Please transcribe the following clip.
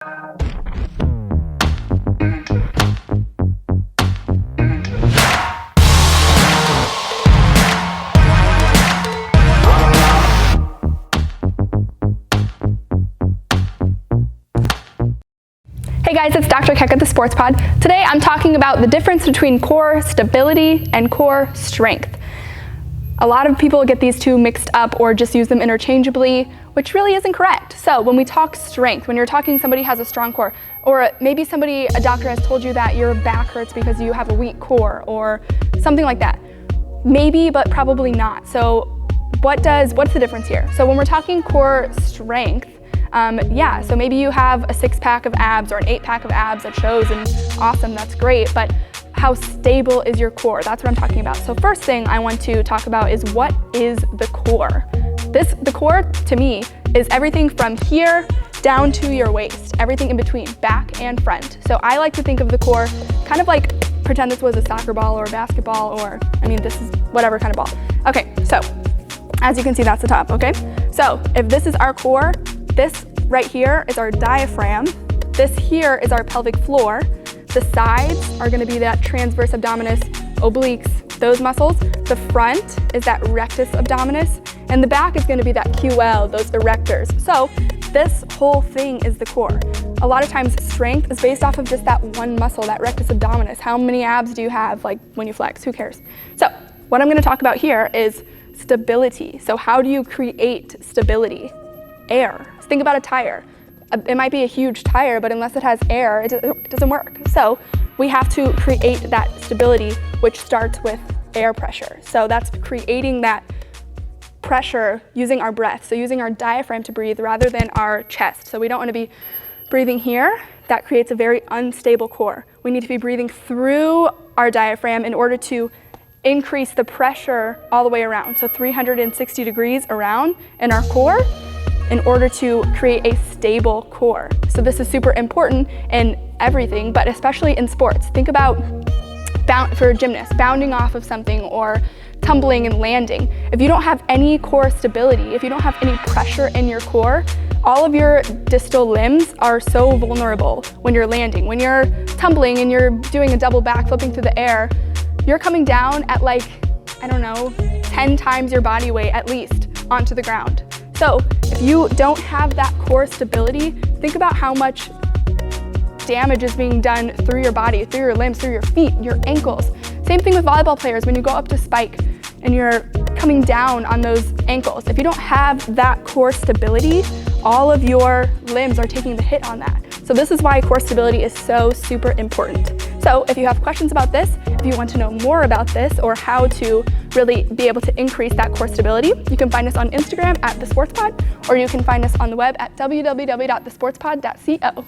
Hey guys, it's Dr. KECK at the Sports Pod. Today I'm talking about the difference between core stability and core strength. A lot of people get these two mixed up or just use them interchangeably, which really isn't correct. So when we talk strength, when you're talking somebody has a strong core, or maybe a doctor has told you that your back hurts because you have a weak core or something like that. Maybe, but probably not. So what's the difference here? So when we're talking core strength, so maybe you have a 6-pack of abs or an 8-pack of abs that shows, and awesome, that's great, but how stable is your core? That's what I'm talking about. So first thing I want to talk about is, what is the core? The core to me is everything from here down to your waist, everything in between, back and front. So I like to think of the core kind of like, pretend this was a soccer ball or a basketball, or this is whatever kind of ball. Okay, so as you can see, that's the top, okay? So if this is our core, this right here is our diaphragm. This here is our pelvic floor. The sides are going to be that transverse abdominis, obliques, those muscles. The front is that rectus abdominis, and the back is going to be that QL, those erectors. So this whole thing is the core. A lot of times strength is based off of just that one muscle, that rectus abdominis. How many abs do you have, like when you flex? Who cares? So what I'm going to talk about here is stability. So how do you create stability? Air. Think about a tire. It might be a huge tire, but unless it has air, it doesn't work. So we have to create that stability, which starts with air pressure. So that's creating that pressure using our breath, so using our diaphragm to breathe rather than our chest. So we don't want to be breathing here. That creates a very unstable core. We need to be breathing through our diaphragm in order to increase the pressure all the way around. So 360 degrees around in our core, in order to create a stable core. So this is super important in everything, but especially in sports. Think about, for gymnasts, bounding off of something or tumbling and landing. If you don't have any core stability, if you don't have any pressure in your core, all of your distal limbs are so vulnerable when you're landing. When you're tumbling and you're doing a double back, flipping through the air, you're coming down at 10 times your body weight at least onto the ground. So if you don't have that core stability, think about how much damage is being done through your body, through your limbs, through your feet, your ankles. Same thing with volleyball players when you go up to spike and you're coming down on those ankles. If you don't have that core stability, all of your limbs are taking the hit on that. So this is why core stability is so super important. So if you have questions about this, if you want to know more about this or how to really be able to increase that core stability, you can find us on Instagram at TheSportsPod, or you can find us on the web at www.thesportspod.co.